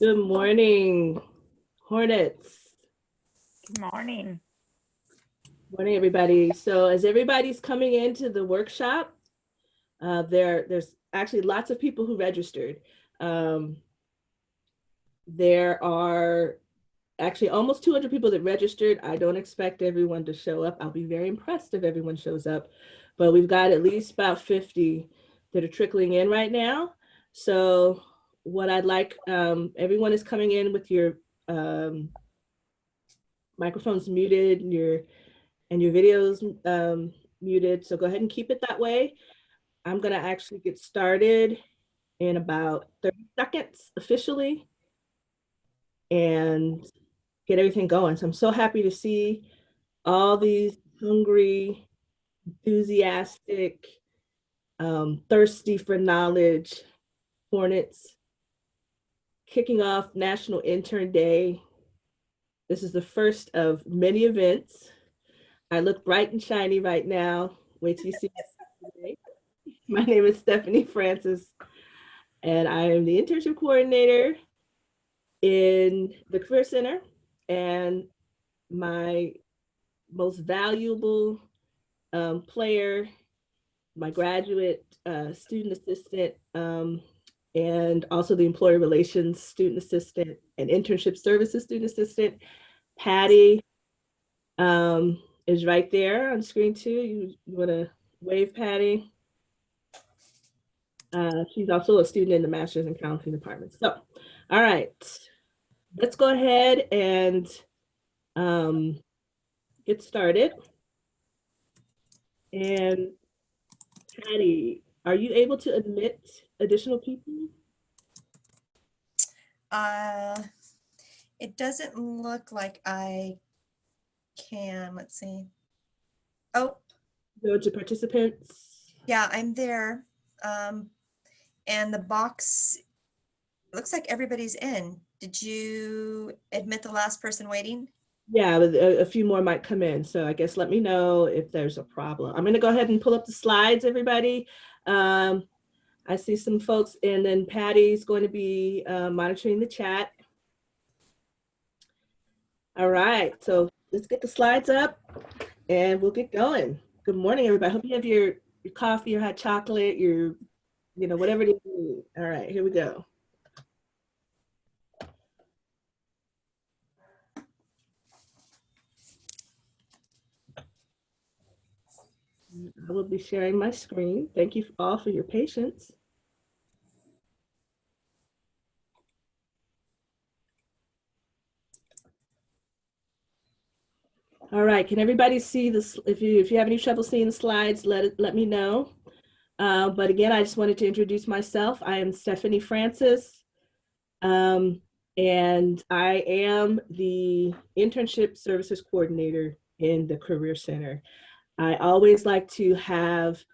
Good morning, Hornets. Good morning. Morning, everybody. So as everybody's coming into the workshop, there's actually lots of people who registered. There are actually almost 200 people that registered. I don't expect everyone to show up. I'll be very impressed if everyone shows up, but we've got at least about 50 that are trickling in right now. So what I'd like, everyone is coming in with your microphones muted, and your videos muted. So go ahead and keep it that way. I'm gonna actually get started in about 30 seconds officially and get everything going. So I'm so happy to see all these hungry, enthusiastic, thirsty for knowledge Hornets kicking off National Intern Day. This is the first of many events. I look bright and shiny right now. Wait till you see me today. My name is Stephanie Francis, and I am the internship coordinator in the Career Center. And my most valuable player, my graduate student assistant, and also the employer relations student assistant and internship services student assistant, Patty, is right there on screen too. You want to wave, Patty? She's also a student in the Master's in Counseling Department. So, all right, let's go ahead and get started. And Patty, are you able to admit additional people? It doesn't look like I can. Let's see. Oh, Go to participants. yeah, I'm there. And the box looks like everybody's in. Did you admit the last person waiting? Yeah, but a few more might come in. So I guess let me know if there's a problem. I'm going to go ahead and pull up the slides, everybody. I see some folks, and then Patty's going to be monitoring the chat. All right, so let's get the slides up and we'll get going. Good morning, everybody. I hope you have your coffee, your hot chocolate, your, whatever it is. All right, here we go. I will be sharing my screen. Thank you all for your patience. All right, can everybody see this? If you have any trouble seeing the slides, let me know. But again, I just wanted to introduce myself. I am Stephanie Francis, and I am the Internship Services Coordinator in the Career Center. I always like to have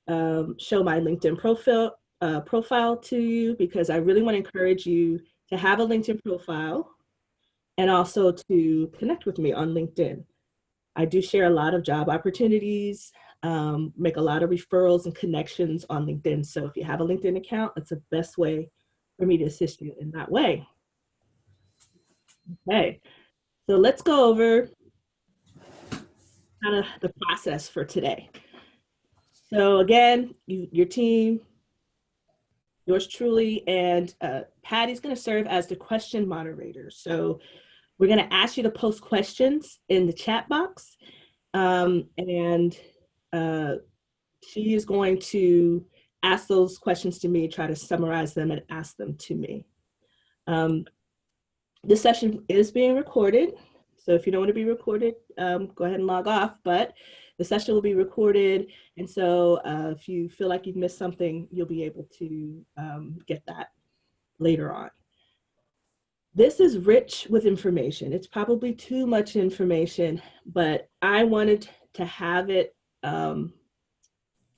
show my LinkedIn profile to you because I really want to encourage you to have a LinkedIn profile and also to connect with me on LinkedIn. I do share a lot of job opportunities, make a lot of referrals and connections on LinkedIn. So if you have a LinkedIn account, that's the best way for me to assist you in that way. Okay, so let's go over kind of the process for today. So again, your team, yours truly, and Patty's going to serve as the question moderator. So we're going to ask you to post questions in the chat box, and she is going to ask those questions to me, try to summarize them and ask them to me. This session is being recorded. So if you don't want to be recorded, go ahead and log off, but the session will be recorded. And so if you feel like you've missed something, you'll be able to get that later on. This is rich with information. It's probably too much information, but I wanted to have it for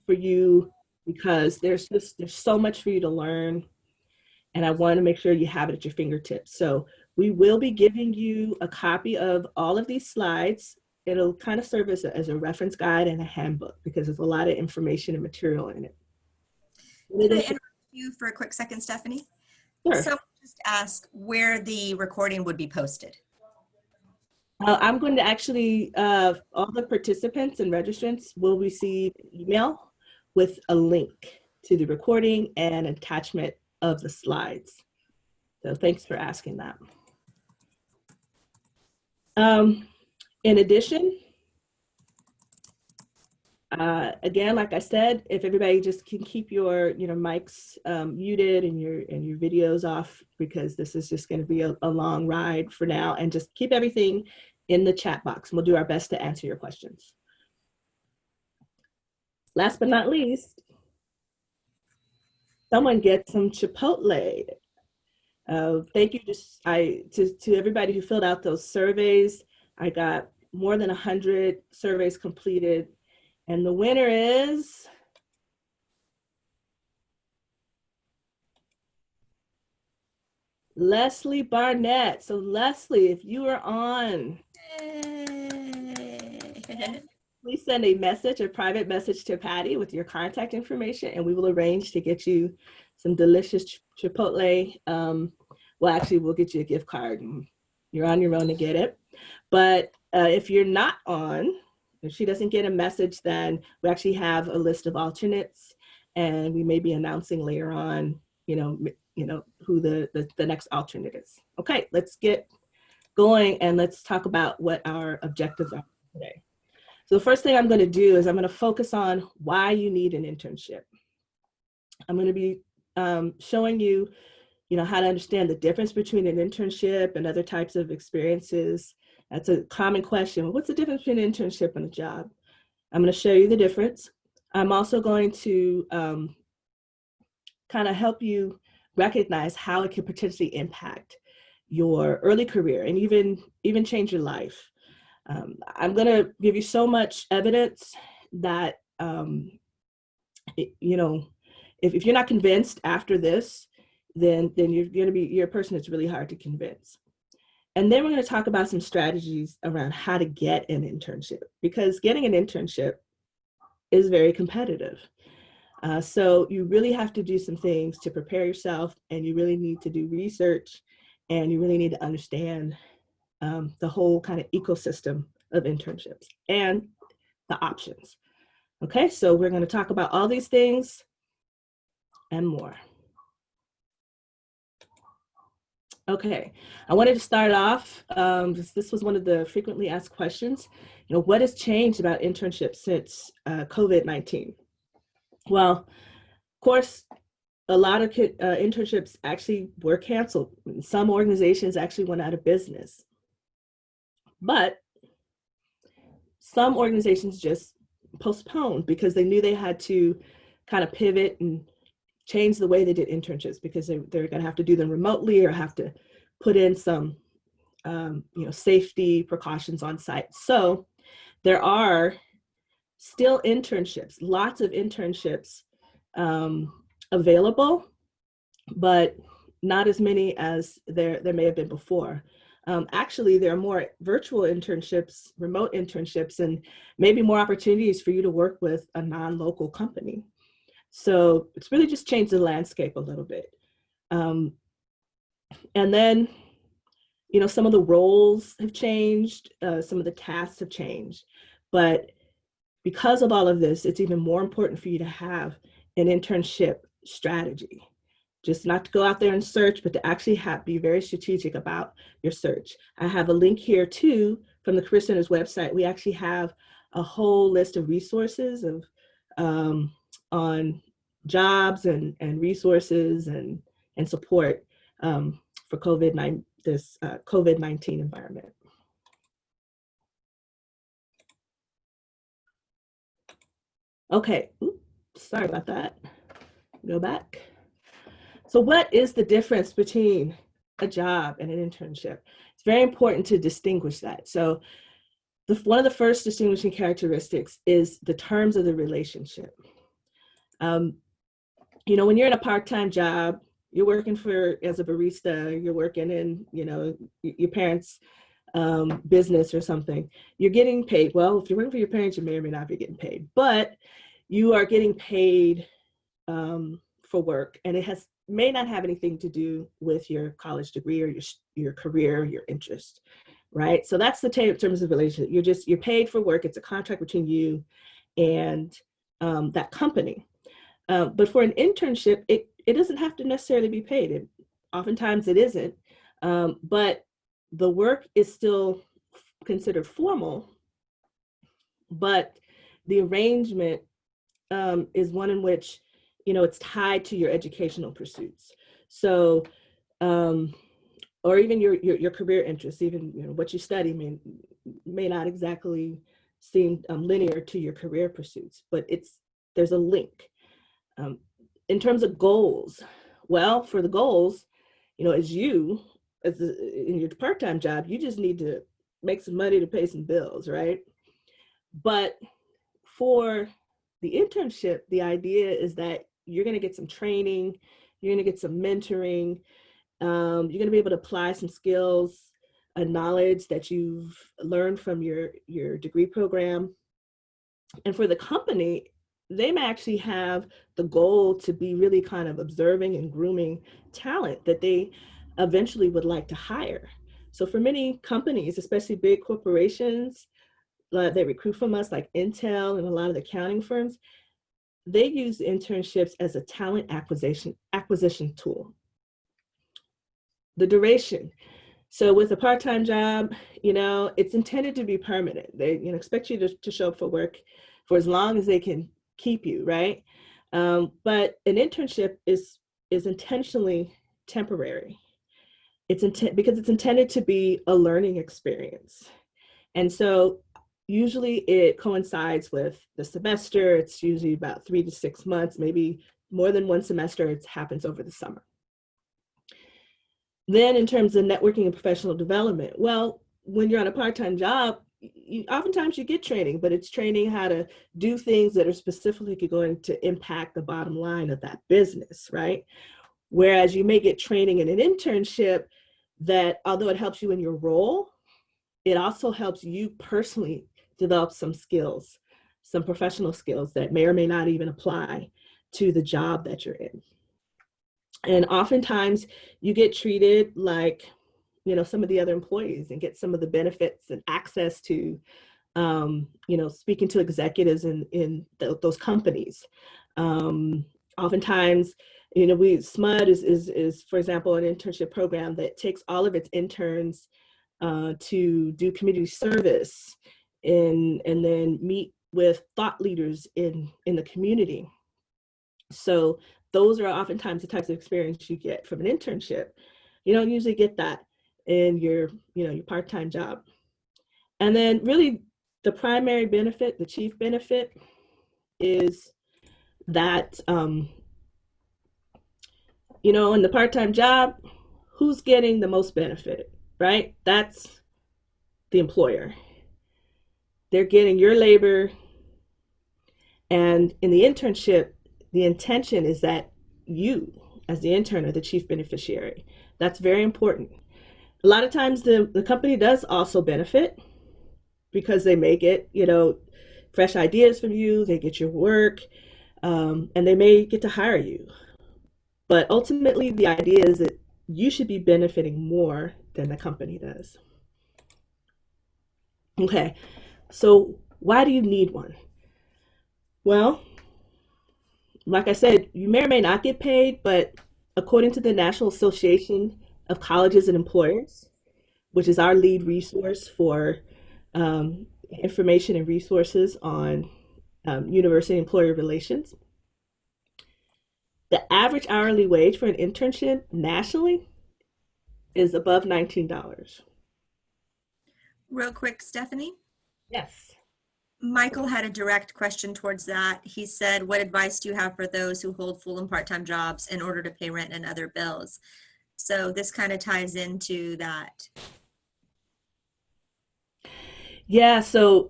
you because there's so much for you to learn, and I want to make sure you have it at your fingertips. So we will be giving you a copy of all of these slides. It'll kind of serve as a reference guide and a handbook because there's a lot of information and material in it. Can I interrupt you for a quick second, Stephanie? Sure. So just ask where the recording would be posted? I'm going to actually, all the participants and registrants will receive an email with a link to the recording and attachment of the slides. So thanks for asking that. In addition, again, like I said, if everybody just can keep your mics muted and your videos off, because this is just going to be a long ride for now, and just keep everything in the chat box. We'll do our best to answer your questions. Last but not least, someone get some Chipotle. Thank you to everybody who filled out those surveys. I got more than 100 surveys completed. And the winner is Leslie Barnett. So Leslie, if you are on, please send a message, a private message to Patty with your contact information, and we will arrange to get you some delicious Chipotle. Well, actually, we'll get you a gift card. And you're on your own to get it. But if you're not on, if she doesn't get a message, then we actually have a list of alternates, and we may be announcing later on, who the next alternate is. Okay, let's get going and let's talk about what our objectives are today. So the first thing I'm going to do is I'm going to focus on why you need an internship. I'm going to be showing you, how to understand the difference between an internship and other types of experiences. That's a common question. What's the difference between an internship and a job? I'm going to show you the difference. I'm also going to kind of help you recognize how it can potentially impact your early career and even change your life. I'm going to give you so much evidence that, if you're not convinced after this, then you're a person that's really hard to convince. And then we're going to talk about some strategies around how to get an internship, because getting an internship is very competitive. So you really have to do some things to prepare yourself, and you really need to do research, and you really need to understand the whole kind of ecosystem of internships and the options. Okay, so we're going to talk about all these things and more. Okay, I wanted to start off, this was one of the frequently asked questions, what has changed about internships since COVID-19? Well, of course, a lot of internships actually were canceled. Some organizations actually went out of business. But some organizations just postponed because they knew they had to kind of pivot and change the way they did internships, because they're going to have to do them remotely or have to put in some safety precautions on site. So there are still internships, lots of internships available, but not as many as there may have been before. Actually, there are more virtual internships, remote internships, and maybe more opportunities for you to work with a non-local company. So it's really just changed the landscape a little bit. And then, some of the roles have changed, some of the tasks have changed, but because of all of this, it's even more important for you to have an internship strategy. Just not to go out there and search, but to actually be very strategic about your search. I have a link here too from the Career Center's website. We actually have a whole list of resources on jobs and resources and support for this COVID-19 environment. Okay, oops, sorry about that. Go back. So what is the difference between a job and an internship? It's very important to distinguish that. So one of the first distinguishing characteristics is the terms of the relationship. When you're in a part-time job, you're working as a barista, you're working in, your parents' business or something, you're getting paid. Well, if you're working for your parents, you may or may not be getting paid, but you are getting paid for work, and may not have anything to do with your college degree or your career, your interest, right? So that's the terms of relationship. You're paid for work. It's a contract between you and that company. But for an internship, it doesn't have to necessarily be paid. Oftentimes it isn't, but the work is still considered formal, but the arrangement is one in which, it's tied to your educational pursuits. So, or even your career interests, even what you study may not exactly seem linear to your career pursuits, but there's a link. In terms of goals, well, for the goals, in your part-time job, you just need to make some money to pay some bills, right? But for the internship, the idea is that you're going to get some training, you're going to get some mentoring, you're going to be able to apply some skills and knowledge that you've learned from your degree program. And for the company, they may actually have the goal to be really kind of observing and grooming talent that they eventually would like to hire. So for many companies, especially big corporations, they recruit from us, like Intel and a lot of the accounting firms, they use internships as a talent acquisition tool. The duration. So with a part-time job, it's intended to be permanent. They expect you to show up for work for as long as they can keep you, right? But an internship is intentionally temporary. Because it's intended to be a learning experience. And so usually it coincides with the semester. It's usually about 3 to 6 months, maybe more than one semester. It happens over the summer. Then in terms of networking and professional development, well, when you're on a part-time job, oftentimes you get training, but it's training how to do things that are specifically going to impact the bottom line of that business, right? Whereas you may get training in an internship that, although it helps you in your role, it also helps you personally develop some skills, some professional skills that may or may not even apply to the job that you're in. And oftentimes you get treated like, some of the other employees and get some of the benefits and access to, speaking to executives in those companies. Oftentimes, SMUD is, for example, an internship program that takes all of its interns to do community service and then meet with thought leaders in the community. So those are oftentimes the types of experience you get from an internship. You don't usually get that in your part-time job. And then really the primary benefit, the chief benefit is that, in the part-time job, who's getting the most benefit, right? That's the employer. They're getting your labor. And in the internship, the intention is that you, as the intern, are the chief beneficiary. That's very important. A lot of times the company does also benefit because they may get, fresh ideas from you, they get your work, and they may get to hire you. But ultimately, the idea is that you should be benefiting more than the company does. Okay, so why do you need one? Well, like I said, you may or may not get paid, but according to the National Association of Colleges and Employers, which is our lead resource for information and resources on university employer relations, the average hourly wage for an internship nationally is above $19. Real quick, Stephanie. Yes. Michael had a direct question towards that. He said, what advice do you have for those who hold full and part-time jobs in order to pay rent and other bills? So this kind of ties into that. Yeah, so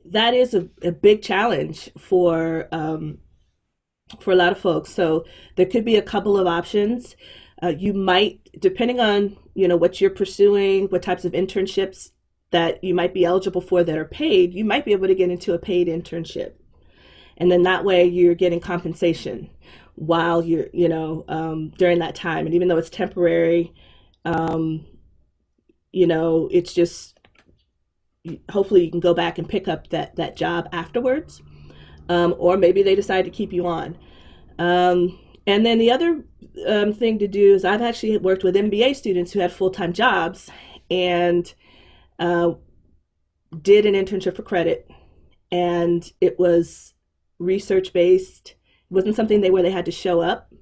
that is a big challenge for a lot of folks. So there could be a couple of options. You might, depending on what you're pursuing, what types of internships that you might be eligible for that are paid, you might be able to get into a paid internship. And then that way you're getting compensation. while you're, during that time. And even though it's temporary, um, it's just, hopefully you can go back and pick up that job afterwards. Or maybe they decide to keep you on. And then the other thing to do is I've actually worked with MBA students who had full-time jobs and uh, did an internship for credit, and it was research based. It wasn't something where they had to show up,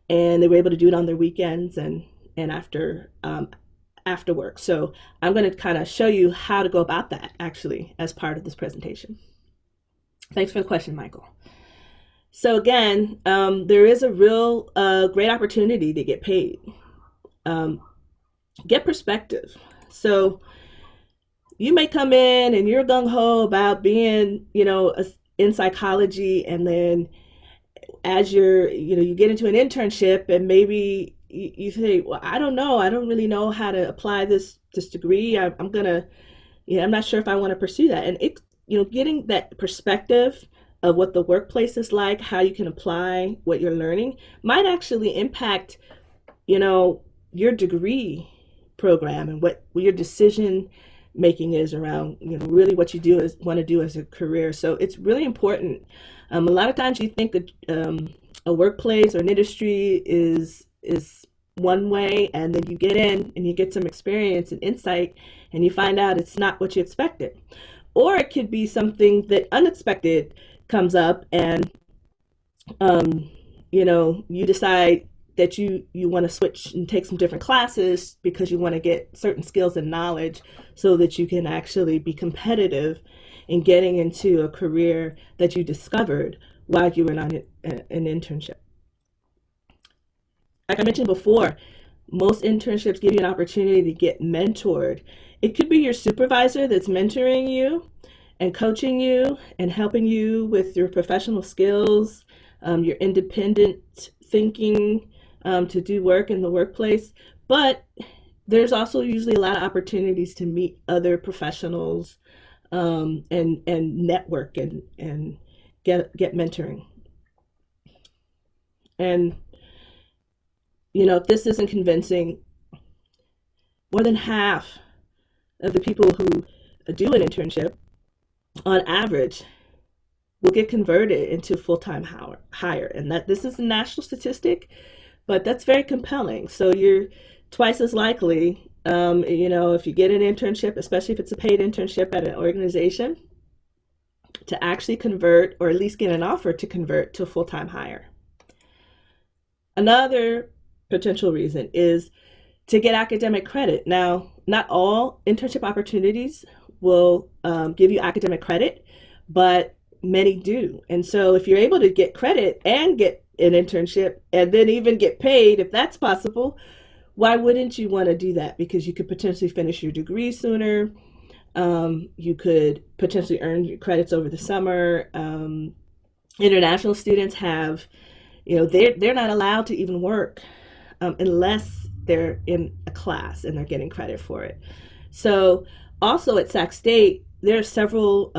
and they were able to do it on their weekends and after work. So I'm going to kind of show you how to go about that actually as part of this presentation. Thanks for the question, Michael. So again, there is a real great opportunity to get paid. Get perspective. So you may come in and you're gung-ho about being, in psychology, and then as you get into an internship and maybe you say, well, I don't know, I don't really know how to apply this degree. I'm not sure if I want to pursue that. And getting that perspective of what the workplace is like, how you can apply what you're learning might actually impact, your degree program and what your decision making is around, really what you want to do as a career. So it's really important. A lot of times you think a workplace or an industry is one way, and then you get in and you get some experience and insight, and you find out it's not what you expected. Or it could be something that unexpected comes up, and you decide that you want to switch and take some different classes because you want to get certain skills and knowledge so that you can actually be competitive in getting into a career that you discovered while you were on an internship. Like I mentioned before, most internships give you an opportunity to get mentored. It could be your supervisor that's mentoring you and coaching you and helping you with your professional skills, your independent thinking, to do work in the workplace. But there's also usually a lot of opportunities to meet other professionals, and network and get mentoring. And if this isn't convincing, more than half of the people who do an internship, on average, will get converted into full-time hire. And that this is a national statistic, but that's very compelling. So you're twice as likely, if you get an internship, especially if it's a paid internship at an organization, to actually convert, or at least get an offer to convert to a full-time hire. Another potential reason is to get academic credit. Now, not all internship opportunities will give you academic credit, but many do. And so if you're able to get credit and get an internship and then even get paid, if that's possible, why wouldn't you want to do that? Because you could potentially finish your degree sooner. You could potentially earn your credits over the summer. International students have, they're not allowed to even work unless they're in a class and they're getting credit for it. So also at Sac State, there are several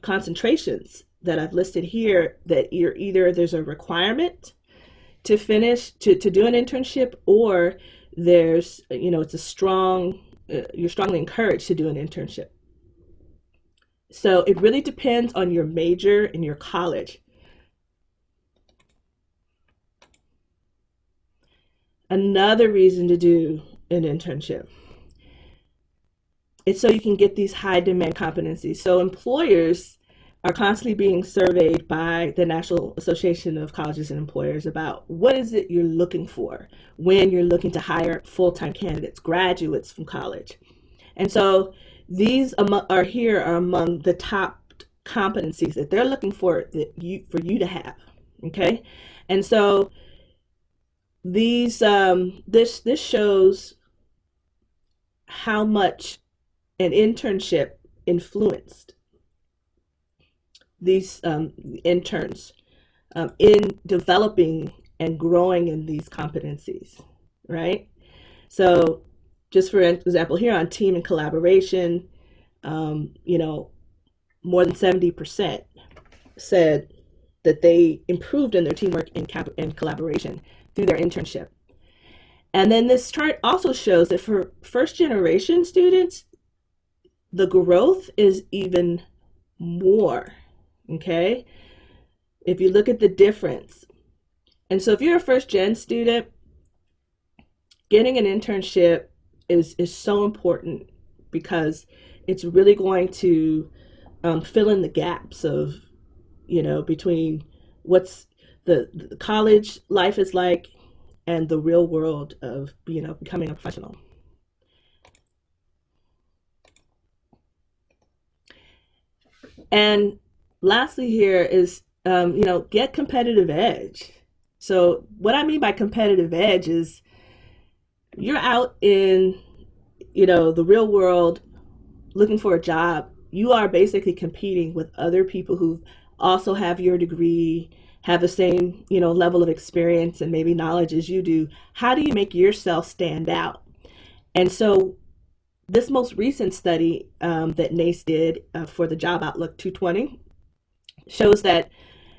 concentrations that I've listed here that there's a requirement to finish, to do an internship, or there's, it's a strong, you're strongly encouraged to do an internship. So it really depends on your major and your college. Another reason to do an internship, it's so you can get these high demand competencies. So employers are constantly being surveyed by the National Association of Colleges and Employers about what is it you're looking for when you're looking to hire full-time candidates, graduates from college. And so these are among the top competencies that they're looking for you to have. Okay, and so these this shows how much an internship influenced these interns in developing and growing in these competencies, right? So just for example, here on team and collaboration, more than 70% said that they improved in their teamwork and collaboration through their internship. And then this chart also shows that for first generation students, the growth is even more, okay? If you look at the difference. And so if you're a first gen student, getting an internship is so important because it's really going to fill in the gaps of, between what's the college life is like and the real world of, becoming a professional. And lastly here is, get competitive edge. So what I mean by competitive edge is you're out in, the real world looking for a job. You are basically competing with other people who also have your degree, have the same, level of experience and maybe knowledge as you do. How do you make yourself stand out? And so this most recent study that NACE did for the Job Outlook 220 shows that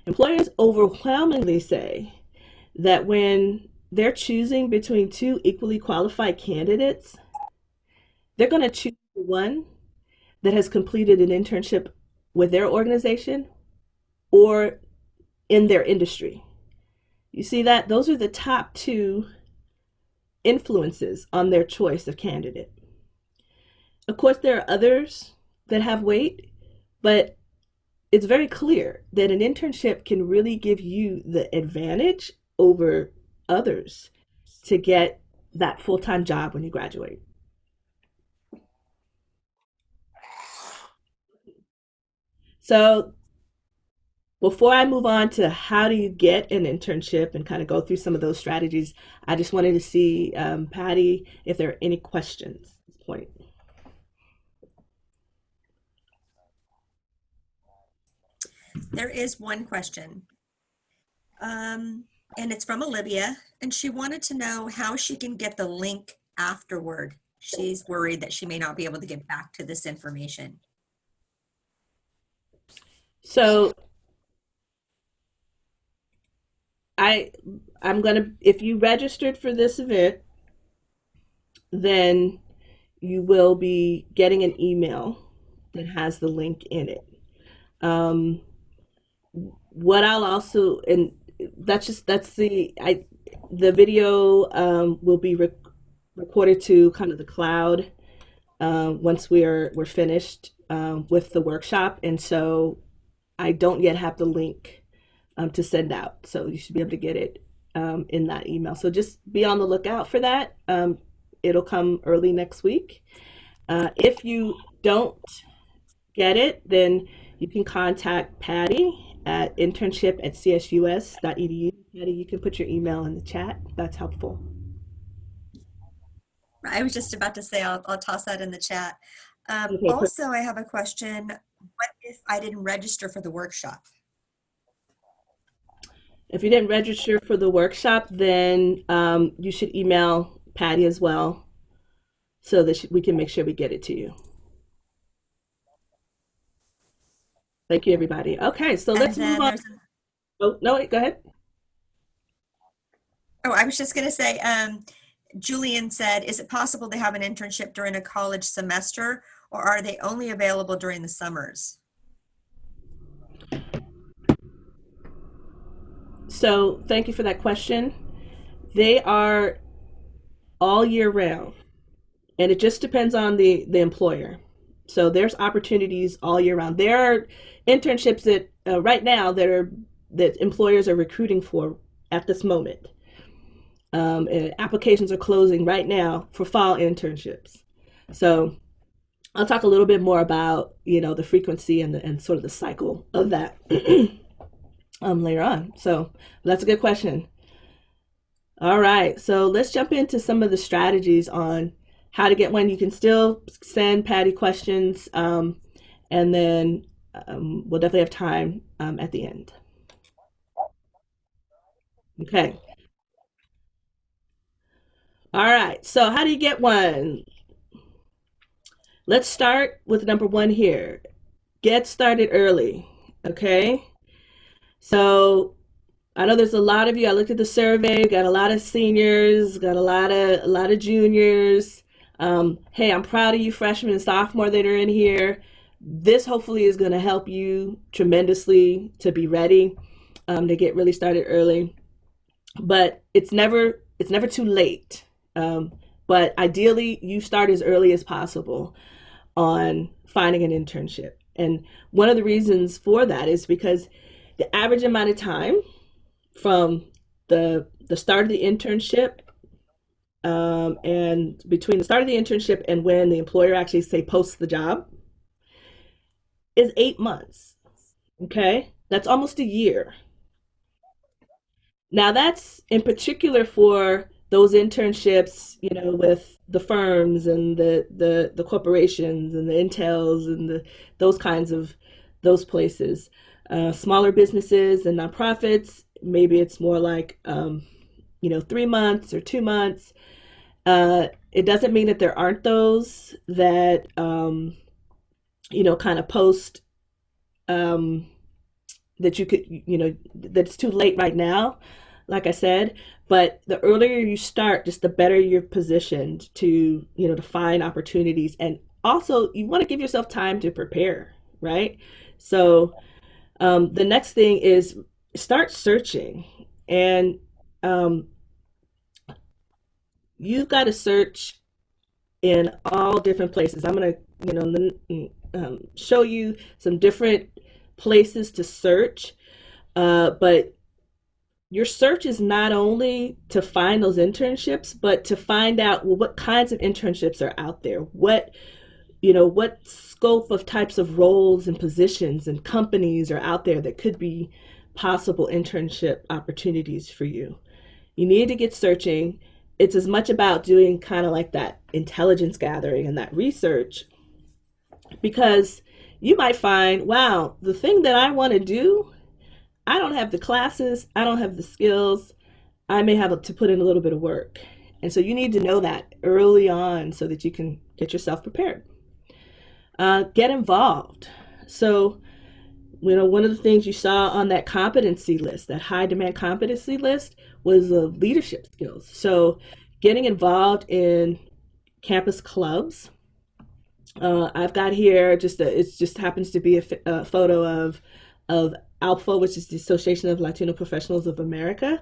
employers overwhelmingly say that when they're choosing between two equally qualified candidates, they're going to choose the one that has completed an internship with their organization or in their industry. You see that? Those are the top two influences on their choice of candidate. Of course, there are others that have weight, but it's very clear that an internship can really give you the advantage over others to get that full-time job when you graduate. So before I move on to how do you get an internship and kind of go through some of those strategies, I just wanted to see, Patty, if there are any questions at this point. There is one question. And it's from Olivia, and she wanted to know how she can get the link afterward. She's worried that she may not be able to get back to this information. So I'm gonna, if you registered for this event, then you will be getting an email that has the link in it. What I'll also, and that's the video will be recorded to kind of the cloud once we're finished with the workshop, and so I don't yet have the link to send out, so you should be able to get it in that email. So just be on the lookout for that. It'll come early next week. If you don't get it, then you can contact Patty at internship@csus.edu. Patty, you can put your email in the chat. That's helpful. I was just about to say, I'll toss that in the chat. Okay, Also, I have a question. What if I didn't register for the workshop? if you didn't register for the workshop, then you should email Patty as well so that we can make sure we get it to you. Thank you, everybody. Okay, so let's move on. Oh, no, go ahead. Oh, I was just going to say, Julian said, is it possible to have an internship during a college semester, or are they only available during the summers? So thank you for that question. They are all year round, and it just depends on the employer. So there's opportunities all year round. There are internships that right now that employers are recruiting for at this moment. And applications are closing right now for fall internships. So I'll talk a little bit more about the frequency and sort of the cycle of that later on. So that's a good question. All right, so let's jump into some of the strategies on how to get one. You can still send Patty questions, and then we'll definitely have time at the end. Okay. All right, so how do you get one? Let's start with number one here. Get started early, okay? So I know there's a lot of you. I looked at the survey, got a lot of seniors, got a lot of juniors. Hey, I'm proud of you freshmen and sophomore that are in here. This hopefully is going to help you tremendously to be ready, to get really started early. But it's never too late. But ideally, you start as early as possible on finding an internship. And one of the reasons for that is because the average amount of time from the start of the internship, and between the start of the internship and when the employer actually say posts the job is 8 months. Okay, that's almost a year. Now that's in particular for those internships, with the firms and the corporations and the Intels and those kinds of those places. Smaller businesses and nonprofits, maybe it's more like 3 months or 2 months. It doesn't mean that there aren't those that kind of post, um, that you could, that it's too late right now, like I said. But the earlier you start, just the better you're positioned to find opportunities. And also, you want to give yourself time to prepare, right? So, the next thing is start searching. And um, you've got to search in all different places. I'm going to, show you some different places to search. But your search is not only to find those internships, but to find out, well, what kinds of internships are out there. What scope of types of roles and positions and companies are out there that could be possible internship opportunities for you. You need to get searching. It's as much about doing kind of like that intelligence gathering and that research, because you might find, wow, the thing that I want to do, I don't have the classes, I don't have the skills, I may have to put in a little bit of work. And so you need to know that early on so that you can get yourself prepared. Get involved. So, one of the things you saw on that competency list, that high demand competency list, was leadership skills. So, getting involved in campus clubs. I've got here it just happens to be a photo of Alpha, which is the Association of Latino Professionals of America,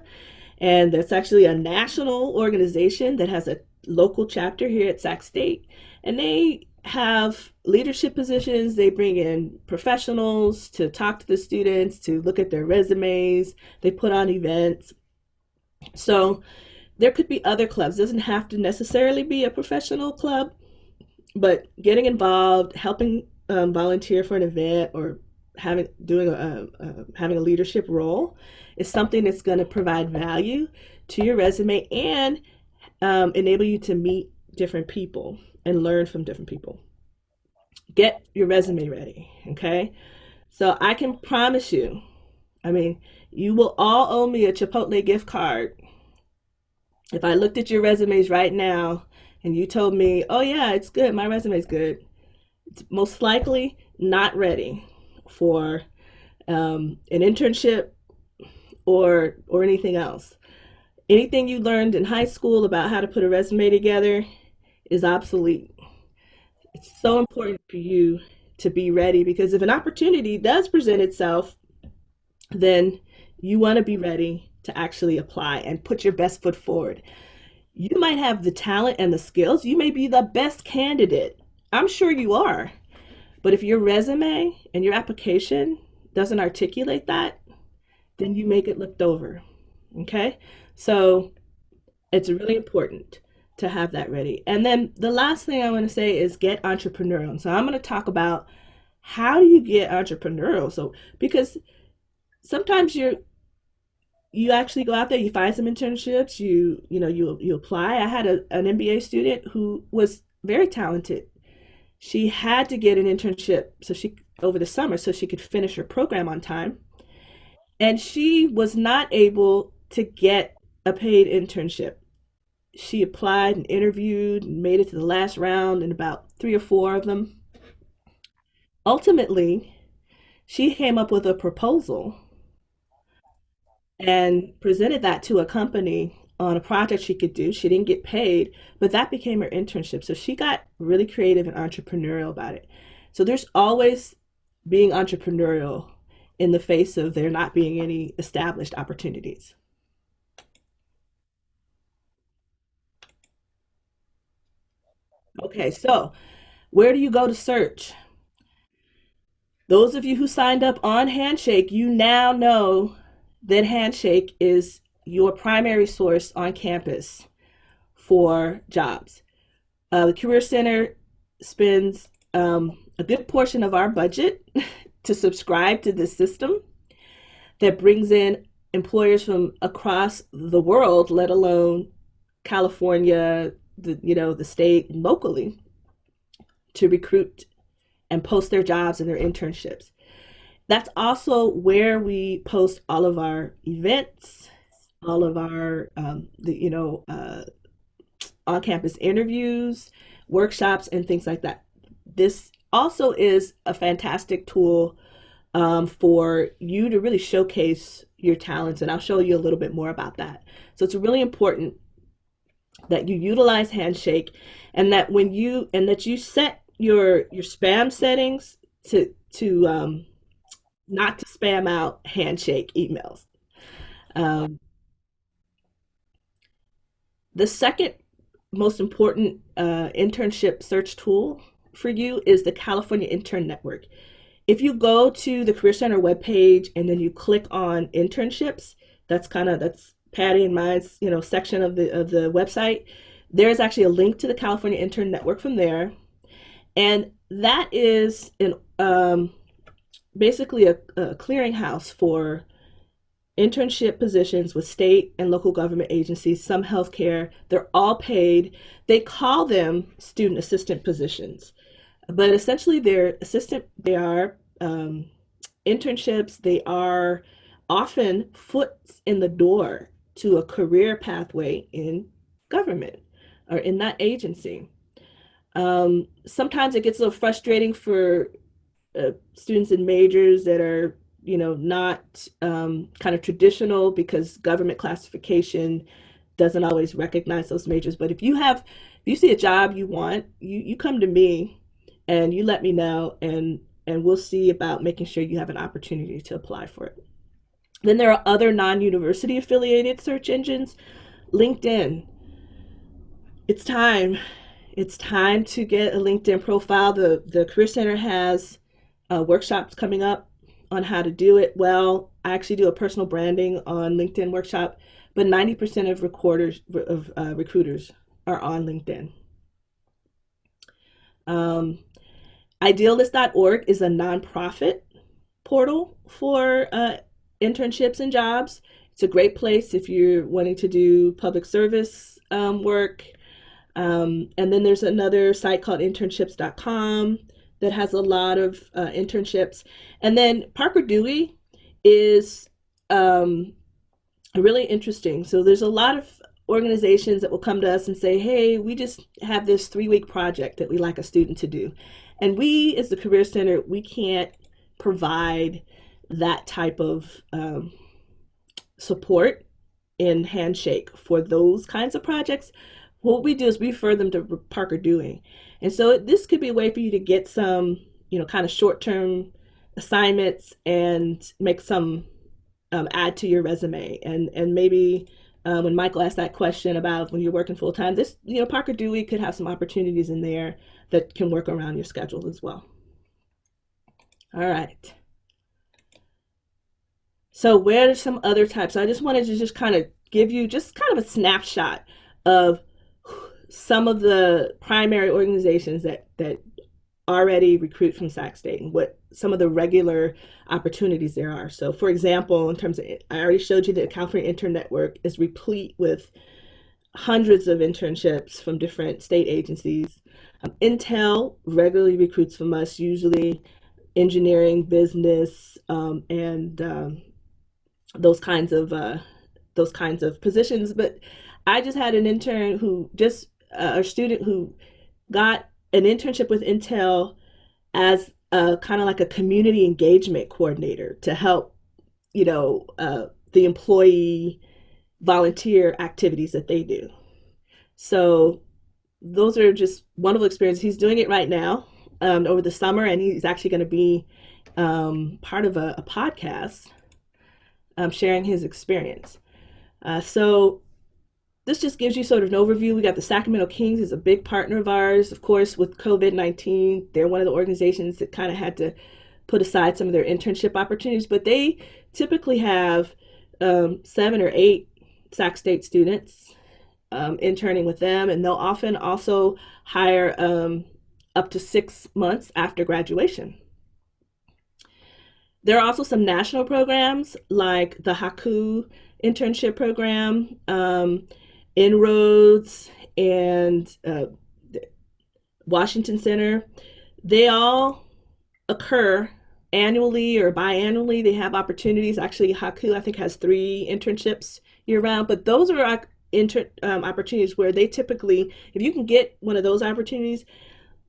and that's actually a national organization that has a local chapter here at Sac State, and they have leadership positions. They bring in professionals to talk to the students, to look at their resumes. They put on events. So there could be other clubs. It doesn't have to necessarily be a professional club, but getting involved, helping volunteer for an event, or having a leadership role is something that's going to provide value to your resume and enable you to meet different people and learn from different people. Get your resume ready, okay? So I can promise you, I mean, you will all owe me a Chipotle gift card if I looked at your resumes right now and you told me, oh yeah, it's good, my resume's good. It's most likely not ready for an internship or anything else. Anything you learned in high school about how to put a resume together is obsolete. It's so important for you to be ready, because if an opportunity does present itself, then you want to be ready to actually apply and put your best foot forward. You might have the talent and the skills. You may be the best candidate. I'm sure you are. But if your resume and your application doesn't articulate that, then you may get looked over. Okay? So it's really important to have that ready. And then the last thing I want to say is get entrepreneurial. So I'm going to talk about how do you get entrepreneurial. So because sometimes you actually go out there, you find some internships, you apply. I had an MBA student who was very talented. She had to get an internship over the summer so she could finish her program on time. And she was not able to get a paid internship. She applied and interviewed and made it to the last round in about three or four of them. Ultimately, she came up with a proposal and presented that to a company on a project she could do. She didn't get paid, but that became her internship. So she got really creative and entrepreneurial about it. So there's always being entrepreneurial in the face of there not being any established opportunities. Okay, so where do you go to search? Those of you who signed up on Handshake, you now know that Handshake is your primary source on campus for jobs. The Career Center spends a good portion of our budget to subscribe to this system that brings in employers from across the world, let alone California, the state, and locally, to recruit and post their jobs and their internships. That's also where we post all of our events, all of our on-campus interviews, workshops, and things like that. This also is a fantastic tool for you to really showcase your talents, and I'll show you a little bit more about that. So it's really important that you utilize Handshake, and that you set your spam settings to not to spam out Handshake emails. Um, the second most important internship search tool for you is the California Intern Network. If you go to the Career Center webpage and then you click on internships, that's Patty and mine's section of the website. There's actually a link to the California Intern Network from there, and that is basically a clearinghouse for internship positions with state and local government agencies, some healthcare. They're all paid. They call them student assistant positions, but essentially they are internships. They are often foot in the door to a career pathway in government or in that agency. Sometimes it gets a little frustrating for students in majors that are not kind of traditional, because government classification doesn't always recognize those majors. But if you see a job you want, you come to me and you let me know, and we'll see about making sure you have an opportunity to apply for it. Then there are other non-university affiliated search engines. LinkedIn. It's time. It's time to get a LinkedIn profile. The Career Center has workshops coming up on how to do it well. I actually do a personal branding on LinkedIn workshop, but 90% of recruiters are on LinkedIn. Idealist.org is a nonprofit portal for internships and jobs. It's a great place if you're wanting to do public service work. And then there's another site called internships.com that has a lot of internships. And then Parker Dewey is really interesting. So there's a lot of organizations that will come to us and say, hey, we just have this 3-week project that we like a student to do. And we, as the Career Center, we can't provide that type of support in Handshake for those kinds of projects. What we do is we refer them to Parker Dewey. And so this could be a way for you to get some, kind of short-term assignments and make some add to your resume. And maybe when Michael asked that question about when you're working full-time, this, Parker Dewey could have some opportunities in there that can work around your schedule as well. All right. So where are some other types? I just wanted to just kind of give you just kind of a snapshot of some of the primary organizations that already recruit from Sac State and what some of the regular opportunities there are. So for example, in terms of, I already showed you that California Intern Network is replete with hundreds of internships from different state agencies. Intel regularly recruits from us, usually engineering, business, and those kinds of positions. But I just had an intern who a student who got an internship with Intel as a kind of like a community engagement coordinator to help, the employee volunteer activities that they do. So those are just wonderful experiences. He's doing it right now over the summer, and he's actually going to be part of a podcast sharing his experience. So this just gives you sort of an overview. We got the Sacramento Kings is a big partner of ours. Of course, with COVID-19, they're one of the organizations that kind of had to put aside some of their internship opportunities, but they typically have 7 or 8 Sac State students interning with them, and they'll often also hire up to 6 months after graduation. There are also some national programs like the Haku internship program, Inroads, and Washington Center. They all occur annually or biannually. They have opportunities. Actually, Haku, I think, has 3 internships year round, but those are opportunities where they typically, if you can get one of those opportunities,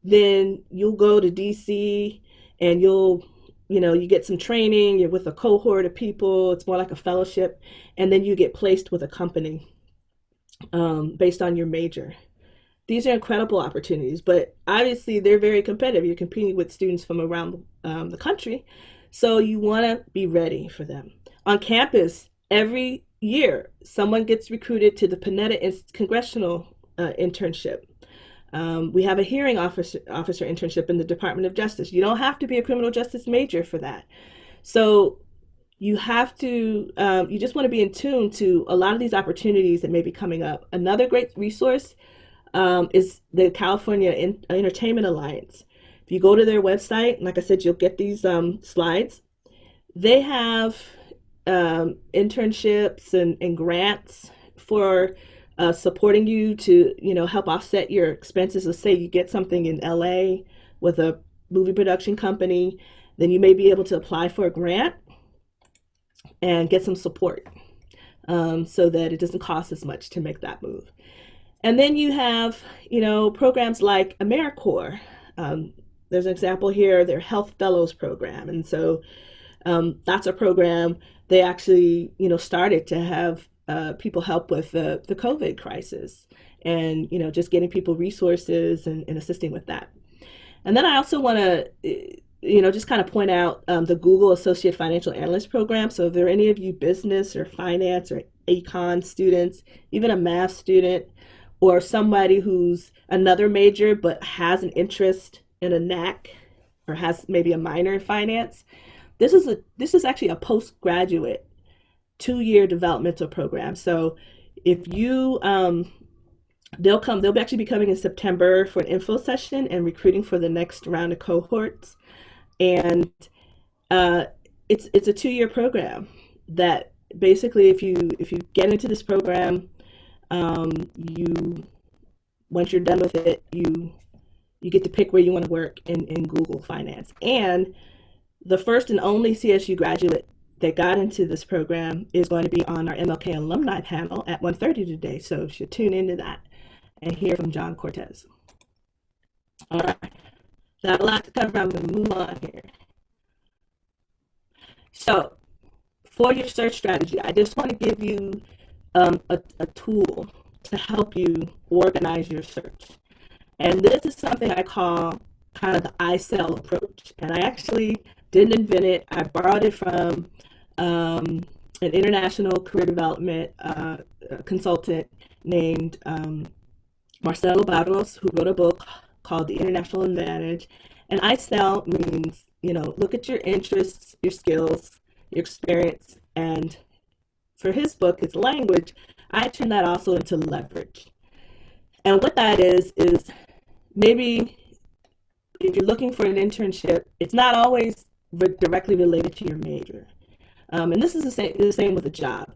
then you'll go to DC and you get some training, you're with a cohort of people, it's more like a fellowship, and then you get placed with a company based on your major. These are incredible opportunities, but obviously they're very competitive. You're competing with students from around the country, so you want to be ready for them. On campus, every year, someone gets recruited to the Panetta Congressional Internship. We have a hearing officer internship in the Department of Justice. You don't have to be a criminal justice major for that. So you have to, you just want to be in tune to a lot of these opportunities that may be coming up. Another great resource is the California Entertainment Alliance. If you go to their website, like I said, you'll get these slides. They have internships and grants for supporting you to help offset your expenses. Let's say you get something in LA with a movie production company, then you may be able to apply for a grant and get some support so that it doesn't cost as much to make that move. And then you have programs like AmeriCorps. There's an example here, their Health Fellows program. And so that's a program they actually started to have people help with the COVID crisis, and just getting people resources and assisting with that. And then I also want to just kind of point out the Google Associate Financial Analyst program. So if there are any of you business or finance or econ students, even a math student, or somebody who's another major but has an interest in a knack or has maybe a minor in finance, this is actually a postgraduate 2-year developmental program. So if you they'll actually be coming in September for an info session and recruiting for the next round of cohorts. And it's a 2-year program that basically if you get into this program, once you're done with it, you get to pick where you want to work in Google Finance. And the first and only CSU graduate that got into this program is going to be on our MLK alumni panel at 1:30 today. So you should tune into that and hear from John Cortez. All right. So I have a lot to cover. I'm going to move on here. So for your search strategy, I just want to give you a tool to help you organize your search. And this is something I call kind of the I-Cell approach. And I actually didn't invent it. I borrowed it from an international career development consultant named Marcelo Barros, who wrote a book called The International Advantage. And I-Cell means, look at your interests, your skills, your experience, and for his book, it's language. I turn that also into leverage. And what that is maybe if you're looking for an internship, it's not always directly related to your major. And this is the same with a job.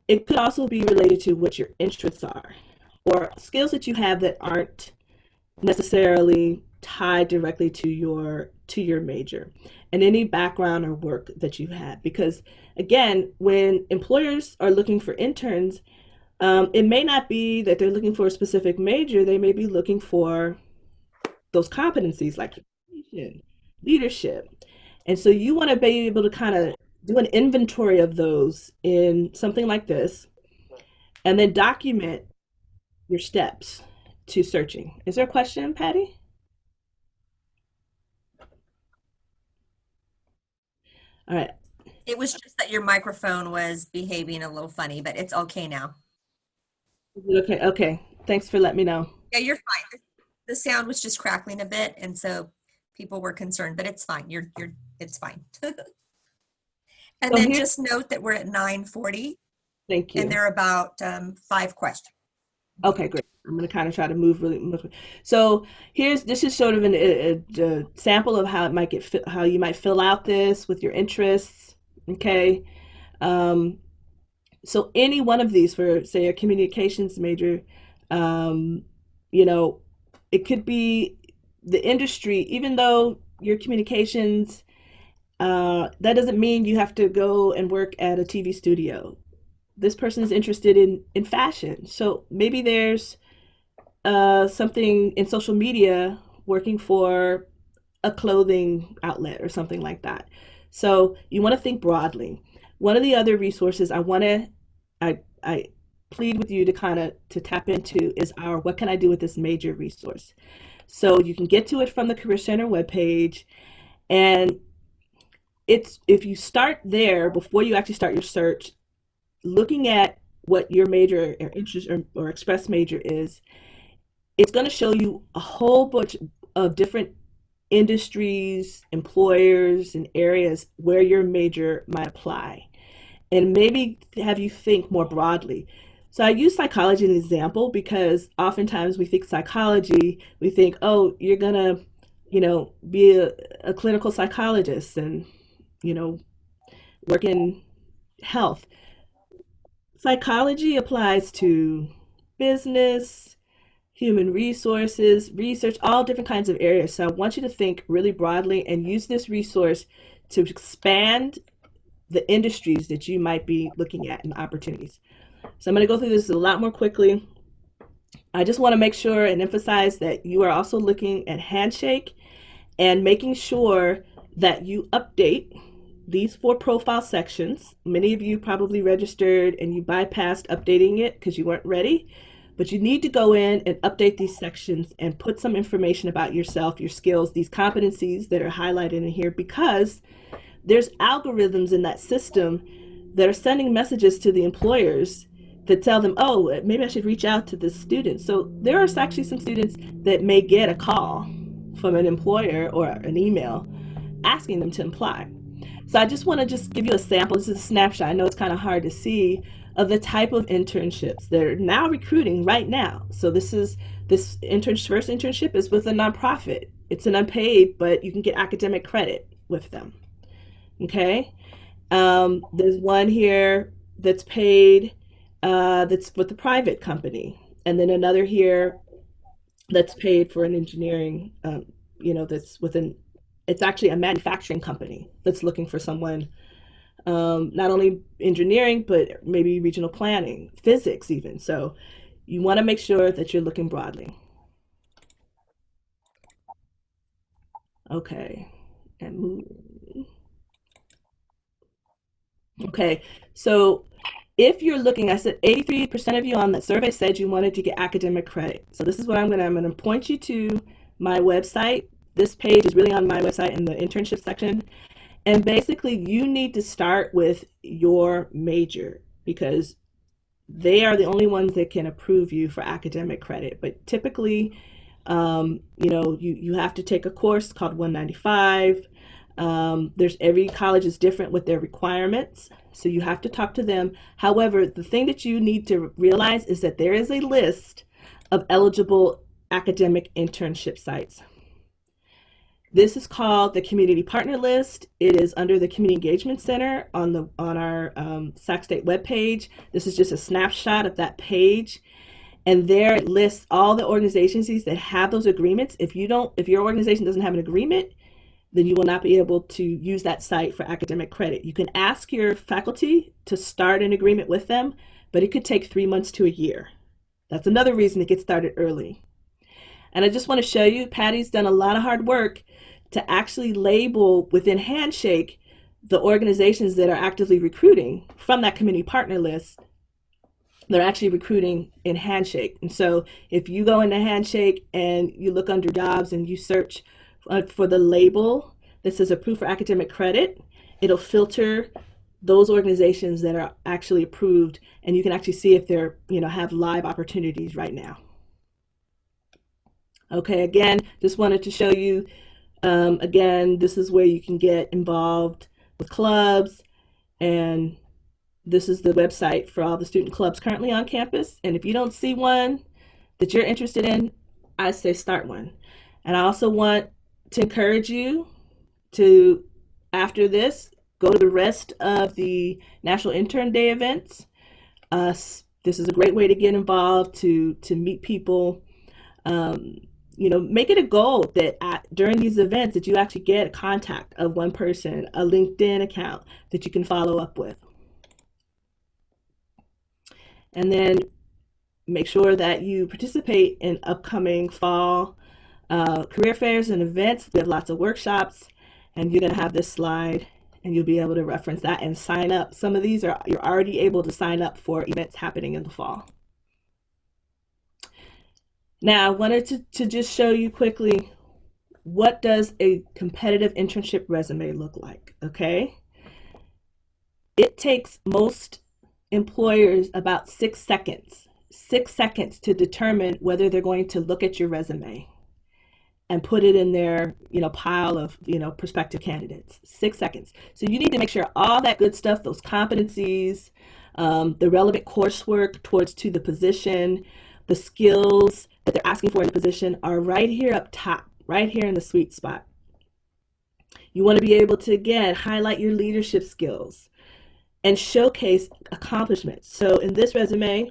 It could also be related to what your interests are or skills that you have that aren't necessarily tied directly to your major, and any background or work that you had. Because again, when employers are looking for interns, it may not be that they're looking for a specific major. They may be looking for those competencies like communication, leadership. And so you want to be able to kind of do an inventory of those in something like this, and then document your steps to searching. Is there a question, Patty? All right. It was just that your microphone was behaving a little funny, but it's okay now. Okay. Okay. Thanks for letting me know. Yeah, you're fine. The sound was just crackling a bit, and so people were concerned, but it's fine. It's fine. And So then here, just note that we're at 9:40 thank and you. there are about 5 questions. Okay, great. I'm going to kind of try to move. So this is sort of a sample of how it might how you might fill out this with your interests. Okay. Um, so any one of these for, say, a communications major, um, you know, it could be the industry, even though your communications, that doesn't mean you have to go and work at a TV studio. This person is interested in fashion. So maybe there's something in social media working for a clothing outlet or something like that. So you want to think broadly. One of the other resources I plead with you to kind of to tap into is our what can I do with this major resource. So you can get to it from the Career Center webpage, and it's if you start there before you actually start your search, looking at what your major or interest or express major is, it's going to show you a whole bunch of different industries, employers, and areas where your major might apply, and maybe have you think more broadly. So I use psychology as an example because oftentimes we think psychology, we think, oh, you're gonna, be a clinical psychologist and, you know, work in health. Psychology applies to business, human resources, research, all different kinds of areas. So I want you to think really broadly and use this resource to expand the industries that you might be looking at and opportunities. So I'm going to go through this a lot more quickly. I just want to make sure and emphasize that you are also looking at Handshake and making sure that you update these 4 profile sections. Many of you probably registered and you bypassed updating it because you weren't ready. But you need to go in and update these sections and put some information about yourself, your skills, these competencies that are highlighted in here, because there's algorithms in that system that are sending messages to the employers that tell them, oh, maybe I should reach out to this student. So there are actually some students that may get a call from an employer or an email asking them to apply. So I just want to just give you a sample. This is a snapshot. I know it's kind of hard to see of the type of internships they're now recruiting right now. So this first internship is with a nonprofit. It's an unpaid, but you can get academic credit with them. Okay. There's one here that's paid, that's with a private company, and then another here that's paid for an engineering, that's within. It's actually a manufacturing company that's looking for someone, not only engineering, but maybe regional planning, physics, even. So you want to make sure that you're looking broadly. Okay. And move. Okay. So if you're looking, I said 83% of you on that survey said you wanted to get academic credit. So this is what I'm going to point you to my website. This page is really on my website in the internship section. And basically, you need to start with your major because they are the only ones that can approve you for academic credit. But typically, you have to take a course called 195. There's every college is different with their requirements, so you have to talk to them. However, the thing that you need to realize is that there is a list of eligible academic internship sites. This is called the Community Partner List. It is under the Community Engagement Center on our Sac State webpage. This is just a snapshot of that page. And there it lists all the organizations that have those agreements. If your organization doesn't have an agreement, then you will not be able to use that site for academic credit. You can ask your faculty to start an agreement with them, but it could take 3 months to a year. That's another reason to get started early. And I just want to show you, Patty's done a lot of hard work to actually label within Handshake the organizations that are actively recruiting from that community partner list, they're actually recruiting in Handshake. And so if you go into Handshake and you look under jobs and you search for the label that says approved for academic credit, it'll filter those organizations that are actually approved, and you can actually see if they're, have live opportunities right now. Okay, again, just wanted to show you, again, this is where you can get involved with clubs, and this is the website for all the student clubs currently on campus. And if you don't see one that you're interested in, I say start one. And I also want to encourage you to, after this, go to the rest of the National Intern Day events. This is a great way to get involved, to meet people. Make it a goal that during these events that you actually get a contact of one person, a LinkedIn account that you can follow up with. And then make sure that you participate in upcoming fall career fairs and events. We have lots of workshops, and you're going to have this slide, and you'll be able to reference that and sign up. Some of these you're already able to sign up for events happening in the fall. Now, I wanted to just show you quickly, what does a competitive internship resume look like, okay? It takes most employers about 6 seconds to determine whether they're going to look at your resume and put it in their pile of prospective candidates. 6 seconds. So you need to make sure all that good stuff, those competencies, the relevant coursework to the position, the skills that they're asking for in the position are right here up top, right here in the sweet spot. You want to be able to, again, highlight your leadership skills and showcase accomplishments. So in this resume,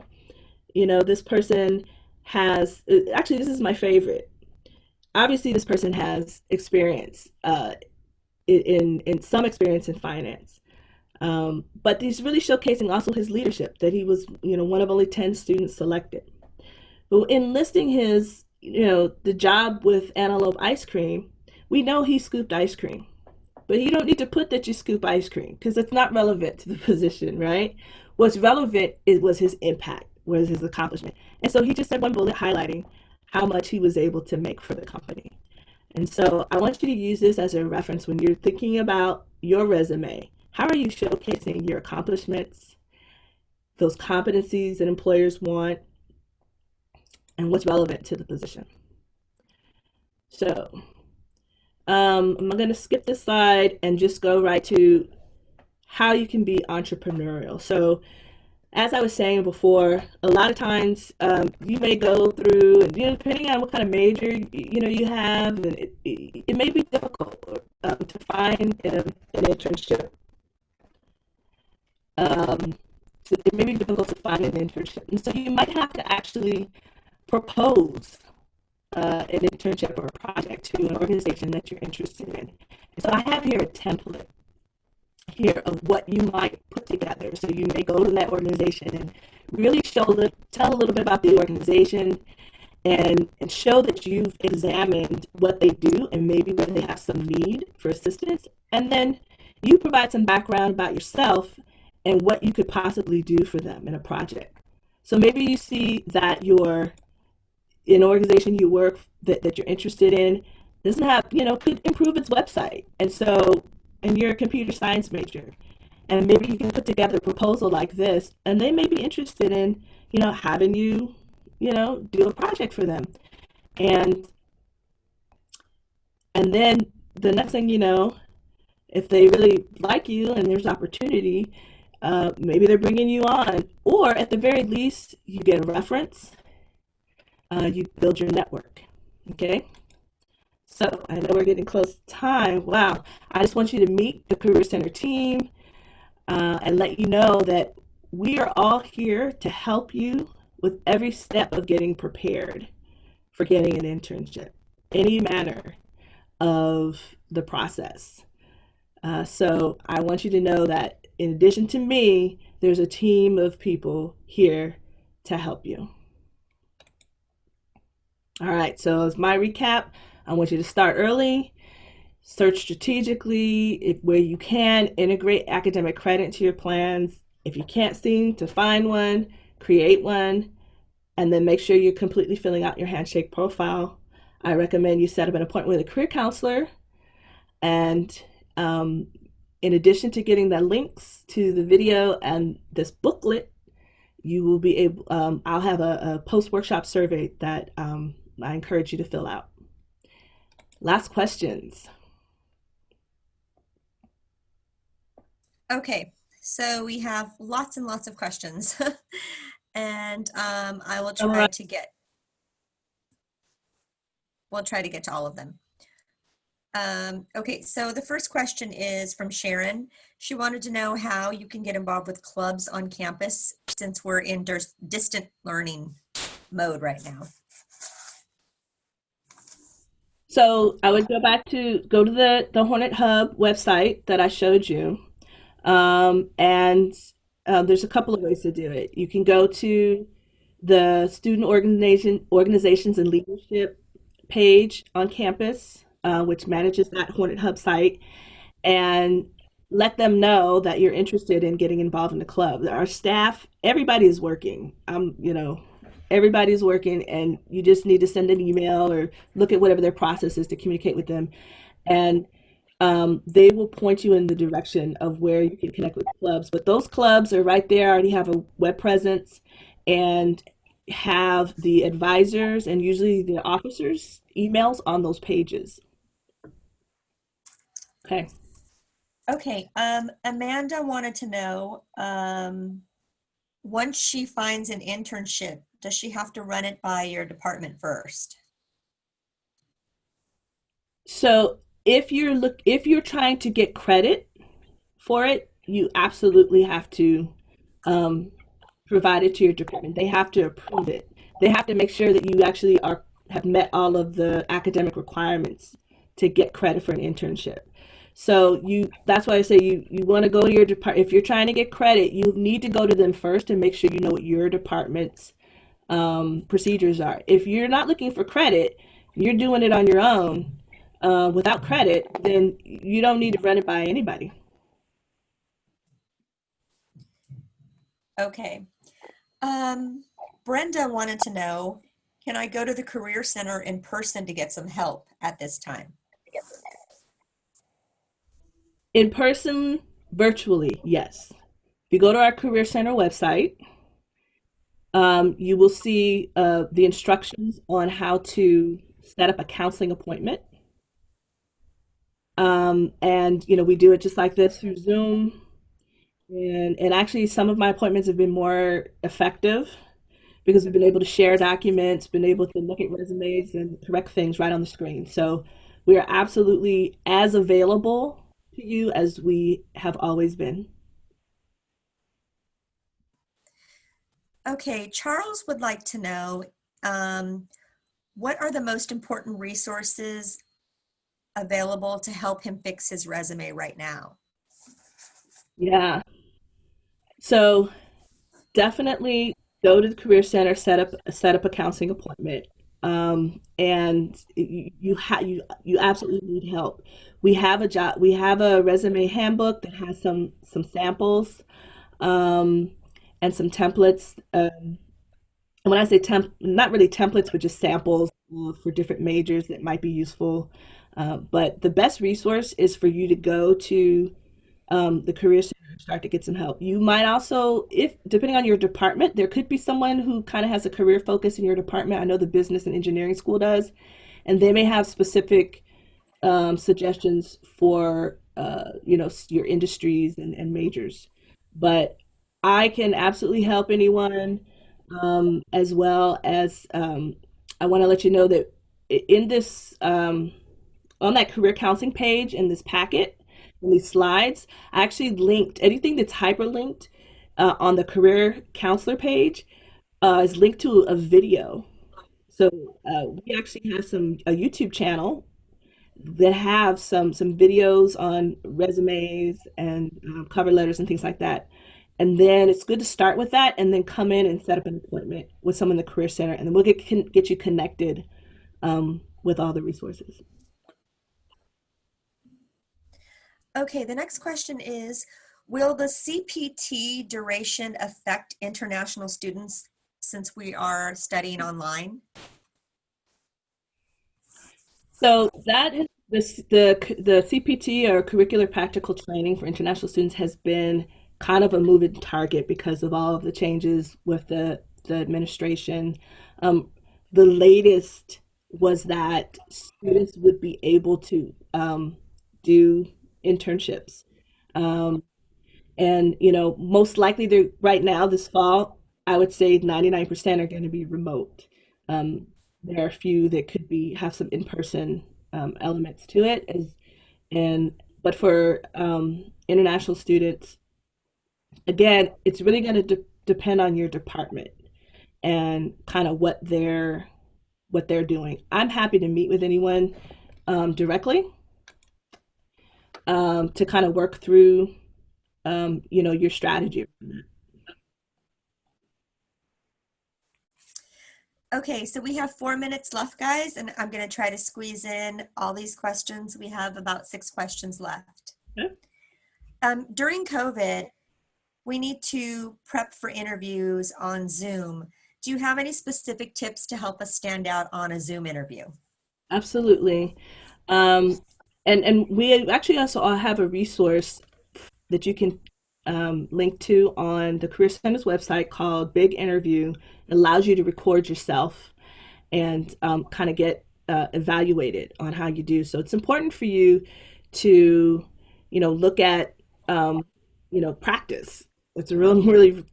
this person has, actually, this is my favorite. Obviously, this person has experience, in some experience in finance. But he's really showcasing also his leadership, that he was, one of only 10 students selected. But in listing his, the job with Antelope Ice Cream, we know he scooped ice cream. But you don't need to put that you scoop ice cream, because it's not relevant to the position, right? What's relevant was his impact, was his accomplishment. And so he just said one bullet highlighting how much he was able to make for the company. And so I want you to use this as a reference when you're thinking about your resume. How are you showcasing your accomplishments, those competencies that employers want, and what's relevant to the position? So I'm going to skip this slide and just go right to how you can be entrepreneurial. So as I was saying before, a lot of times you may go through, and depending on what kind of major you have, and it may be difficult to find an internship. It may be difficult to find an internship, and so you might have to actually propose an internship or a project to an organization that you're interested in. And so I have here a template here of what you might put together. So you may go to that organization and really tell a little bit about the organization, and show that you've examined what they do and maybe whether they have some need for assistance. And then you provide some background about yourself and what you could possibly do for them in a project. So maybe you see that an organization you work that you're interested in doesn't have, could improve its website. And you're a computer science major, and maybe you can put together a proposal like this, and they may be interested in, having you, do a project for them. And then the next thing you know, if they really like you and there's opportunity, maybe they're bringing you on, or at the very least, you get a reference. You build your network, okay? So I know we're getting close to time. Wow. I just want you to meet the Career Center team and let you know that we are all here to help you with every step of getting prepared for getting an internship, any manner of the process. So I want you to know that in addition to me, there's a team of people here to help you. All right, so as my recap, I want you to start early, search strategically where you can integrate academic credit into your plans. If you can't seem to find one, create one, and then make sure you're completely filling out your handshake profile. I recommend you set up an appointment with a career counselor. And in addition to getting the links to the video and this booklet, you will be able, I'll have a post workshop survey that I encourage you to fill out. Last questions. Okay, so we have lots and lots of questions. And I will try to get, we'll try to get to all of them. Okay, so the first question is from Sharon. She wanted to know how you can get involved with clubs on campus since we're in distant learning mode right now. So I would go to the Hornet Hub website that I showed you. And there's a couple of ways to do it. You can go to the student organizations and leadership page on campus, which manages that Hornet Hub site, and let them know that you're interested in getting involved in the club. Our staff, everybody is working. Everybody's working, and you just need to send an email or look at whatever their process is to communicate with them. And they will point you in the direction of where you can connect with clubs. But those clubs are right there, already have a web presence and have the advisors and usually the officers' emails on those pages. Okay. Okay, Amanda wanted to know, once she finds an internship, does she have to run it by your department first? So if you're trying to get credit for it, you absolutely have to provide it to your department. They have to approve it. They have to make sure that you actually have met all of the academic requirements to get credit for an internship. So that's why I say you want to go to your department. If you're trying to get credit, you need to go to them first and make sure you know what your department's procedures are. If you're not looking for credit, you're doing it on your own without credit, then you don't need to run it by anybody. Okay. Brenda wanted to know, can I go to the Career Center in person to get some help at this time? In person, virtually, yes. If you go to our Career Center website, you will see the instructions on how to set up a counseling appointment. And we do it just like this through Zoom. And actually, some of my appointments have been more effective because we've been able to share documents, been able to look at resumes and correct things right on the screen. So we are absolutely as available to you as we have always been. Okay, Charles would like to know, what are the most important resources available to help him fix his resume right now? Yeah. So definitely go to the Career Center, set up a counseling appointment. And you absolutely need help. We have a resume handbook that has some samples um, and some templates. And when I say not really templates, but just samples for different majors that might be useful. But the best resource is for you to go to the Career Center and start to get some help. You might also, if depending on your department, there could be someone who kind of has a career focus in your department. I know the business and engineering school does, and they may have specific suggestions for your industries and majors. But I can absolutely help anyone, as well as I want to let you know that in this on that career counseling page in this packet, in these slides, I actually linked anything that's hyperlinked on the career counselor page is linked to a video. So we actually have a YouTube channel that have some videos on resumes and cover letters and things like that. And then it's good to start with that and then come in and set up an appointment with someone in the Career Center, and then we'll get you connected with all the resources. Okay, the next question is, will the CPT duration affect international students since we are studying online? So that is the CPT, or curricular practical training for international students, has been kind of a moving target because of all of the changes with the administration. Um, the latest was that students would be able to do internships. Um, and most likely they're right now this fall, I would say 99% are going to be remote. um, there are a few that could be have some in-person elements to it, as and but for international students, again, it's really going to depend on your department and kind of what they're doing. I'm happy to meet with anyone directly, to kind of work through your strategy. Okay, so we have 4 minutes left, guys, and I'm going to try to squeeze in all these questions. We have about 6 questions left. Okay. During COVID, we need to prep for interviews on Zoom. Do you have any specific tips to help us stand out on a Zoom interview? Absolutely. Um, and we actually also all have a resource that you can link to on the Career Center's website called Big Interview. It allows you to record yourself and kind of get evaluated on how you do. So it's important for you to, look at, practice. It's a really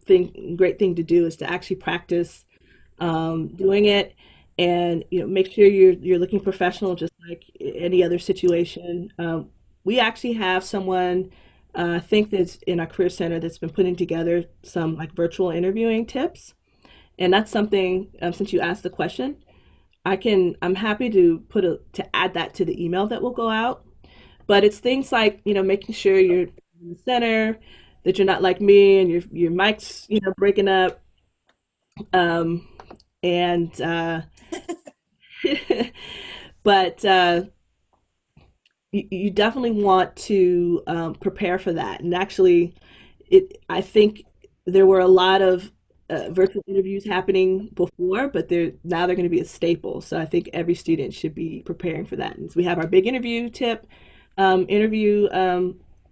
great thing to do, is to actually practice doing it, and make sure you're looking professional, just like any other situation. We actually have someone, I think, that's in our career center, that's been putting together some like virtual interviewing tips, and that's something, since you asked the question, I'm happy to add that to the email that will go out. But it's things like, making sure you're in the center, that you're not like me and your mic's breaking up, um, and but you definitely want to prepare for that. And actually, I think there were a lot of virtual interviews happening before, but they're going to be a staple. So I think every student should be preparing for that. And so we have our big interview tip, interview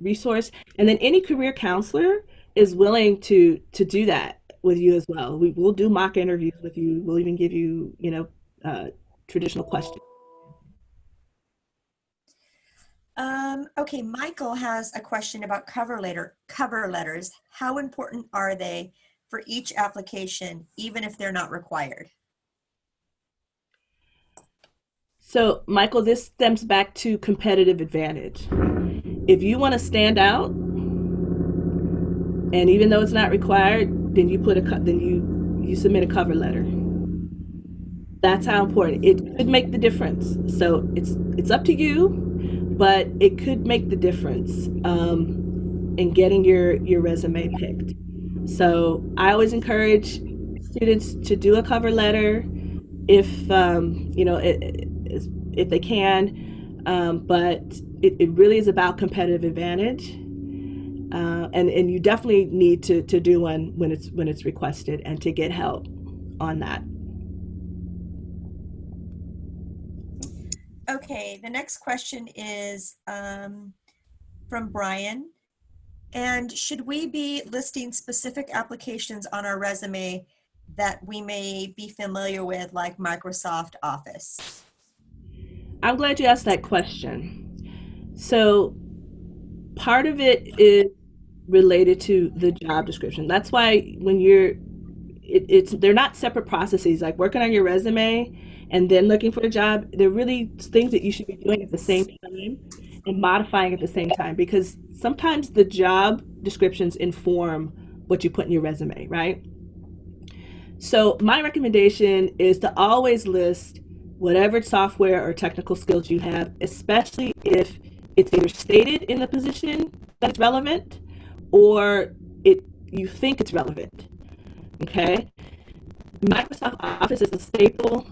resource, and then any career counselor is willing to do that with you as well. We will do mock interviews with you. We'll even give you, traditional questions. Okay, Michael has a question about cover letters. How important are they for each application, even if they're not required? So, Michael, this stems back to competitive advantage. If you want to stand out, and even though it's not required, then you submit a cover letter. That's how important it could make the difference. So it's up to you, but it could make the difference in getting your resume picked. So I always encourage students to do a cover letter if if they can, but it really is about competitive advantage, and you definitely need to do one when it's requested, and to get help on that. Okay, the next question is from Brian. And should we be listing specific applications on our resume that we may be familiar with, like Microsoft Office? I'm glad you asked that question. So part of it is related to the job description. That's why when they're not separate processes. Like working on your resume and then looking for a job, they're really things that you should be doing at the same time and modifying at the same time, because sometimes the job descriptions inform what you put in your resume, right? So my recommendation is to always list whatever software or technical skills you have, especially if it's either stated in the position that it's relevant, or you think it's relevant. Okay? Microsoft Office is a staple.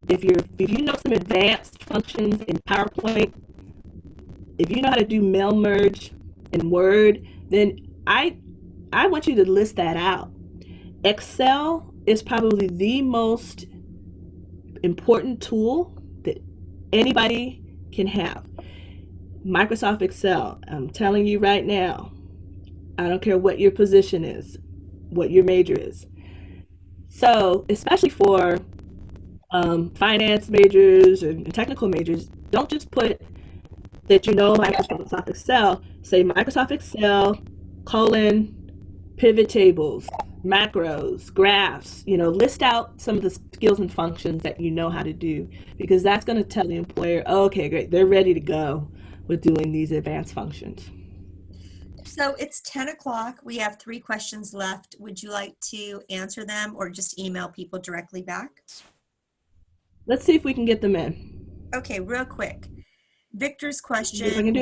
If you know some advanced functions in PowerPoint, if you know how to do mail merge in Word, then I want you to list that out. Excel is probably the most important tool that anybody can have. Microsoft Excel, I'm telling you right now, I don't care what your position is, what your major is. So, especially for finance majors and technical majors, don't just put that you know Microsoft Excel. Say Microsoft Excel, colon, pivot tables, macros, graphs, list out some of the skills and functions that you know how to do, because that's going to tell the employer, oh, okay, great, they're ready to go with doing these advanced functions. So it's 10 o'clock. We have 3 questions left. Would you like to answer them or just email people directly back? Let's see if we can get them in. Okay, real quick. Victor's If I question. can do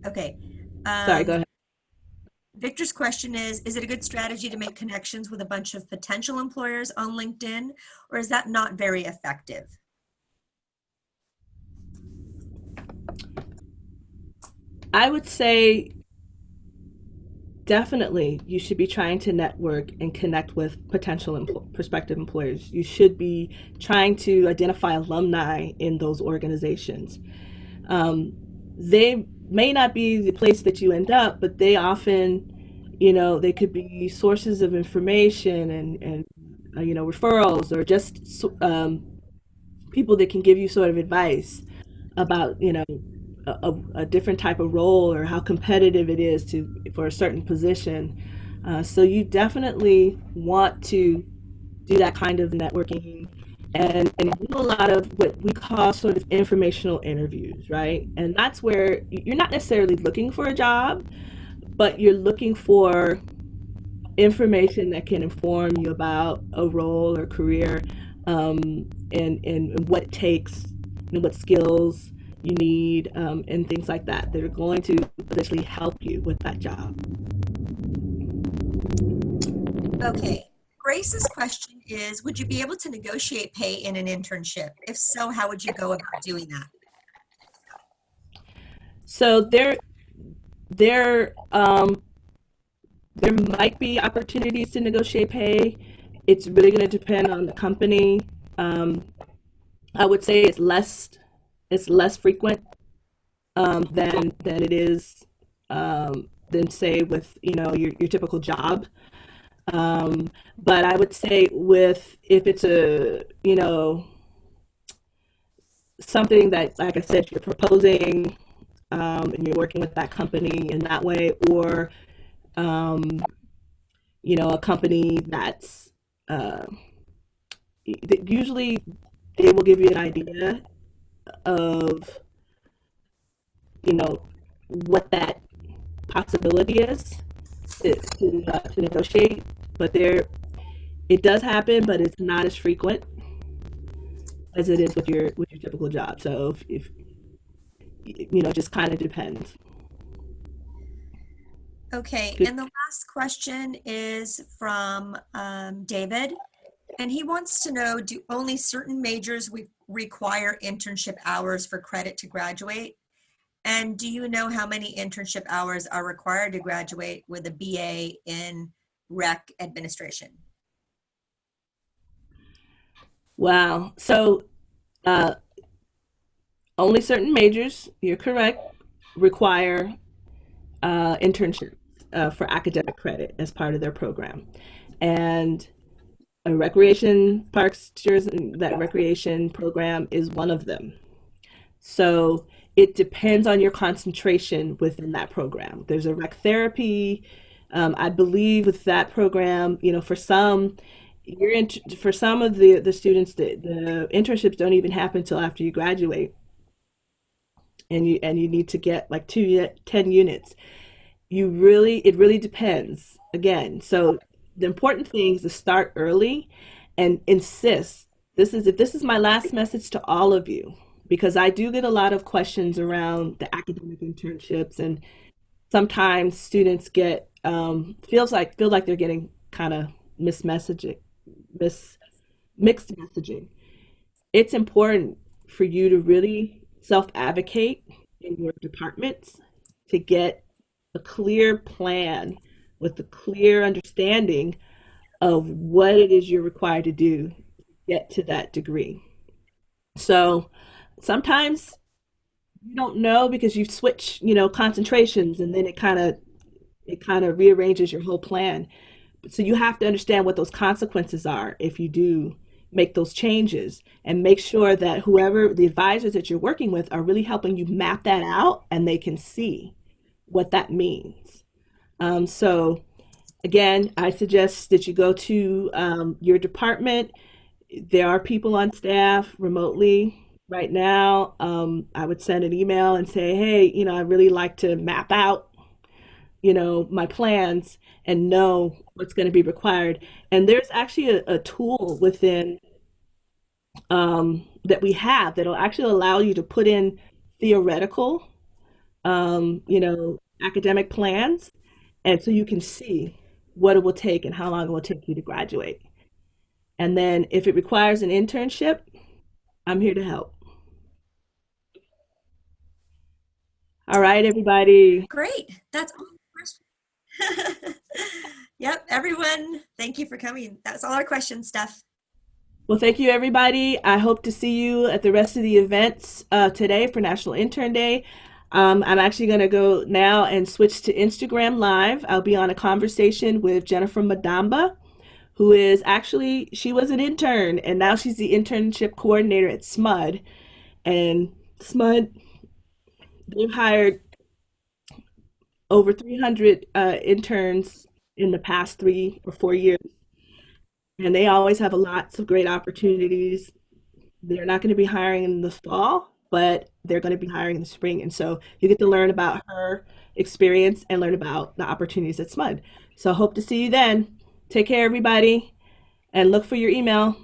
Okay. Sorry, go ahead. Victor's question is it a good strategy to make connections with a bunch of potential employers on LinkedIn, or is that not very effective? I would say definitely you should be trying to network and connect with potential prospective employers. You should be trying to identify alumni in those organizations. They may not be the place that you end up, but they often, they could be sources of information and referrals, or just people that can give you sort of advice about, a different type of role or how competitive it is for a certain position. So you definitely want to do that kind of networking and do a lot of what we call sort of informational interviews, right? And that's where you're not necessarily looking for a job, but you're looking for information that can inform you about a role or career, and what it takes, what skills you need, and things like that that are going to potentially help you with that job. Okay. Grace's question is, would you be able to negotiate pay in an internship? If so, how would you go about doing that? So there might be opportunities to negotiate pay. It's really going to depend on the company. I would say it's less frequent, than it is, than say with your typical job. But I would say if it's a something that, like I said, you're proposing, and you're working with that company in that way, or um, a company that's uh, usually they will give you an idea of what that possibility is to negotiate. But it does happen, but it's not as frequent as it is with your typical job. So if it just kind of depends. Okay, Good. and the last question is from David, and he wants to know, do only certain majors require internship hours for credit to graduate? And do you know how many internship hours are required to graduate with a BA in rec administration? Wow. So uh, only certain majors, you're correct, require internships for academic credit as part of their program. And a recreation parks tourism, that recreation program is one of them. So it depends on your concentration within that program. There's a rec therapy. I believe with that program, for some, for some of the students, the internships don't even happen until after you graduate, and you need to get like 10 units. It really depends again. So the important thing is to start early and insist. If this is my last message to all of you, because I do get a lot of questions around the academic internships, and sometimes students feel like they're getting kind of mismessaging, mis mixed messaging. It's important for you to really self-advocate in your departments to get a clear plan with a clear understanding of what it is you're required to do to get to that degree. So sometimes you don't know because you switch, concentrations, and then it kind of rearranges your whole plan. So you have to understand what those consequences are if you do make those changes, and make sure that whoever the advisors that you're working with are really helping you map that out and they can see what that means. So again, I suggest that you go to your department. There are people on staff remotely right now. I would send an email and say, hey, I really like to map out, my plans and know what's going to be required. And there's actually a tool within that we have that'll actually allow you to put in theoretical, academic plans. And so you can see what it will take and how long it will take you to graduate. And then if it requires an internship, I'm here to help. All right, everybody. Great. That's all the questions. Yep, everyone, thank you for coming. That's all our questions, Steph. Well, thank you, everybody. I hope to see you at the rest of the events today for National Intern Day. I'm actually going to go now and switch to Instagram Live. I'll be on a conversation with Jennifer Madamba, who is actually, she was an intern and now she's the internship coordinator at SMUD. And SMUD, they've hired over 300 interns in the past 3 or 4 years. And they always have lots of great opportunities. They're not going to be hiring in the fall, but they're going to be hiring in the spring. And so you get to learn about her experience and learn about the opportunities at SMUD. So hope to see you then. Take care, everybody, and look for your email.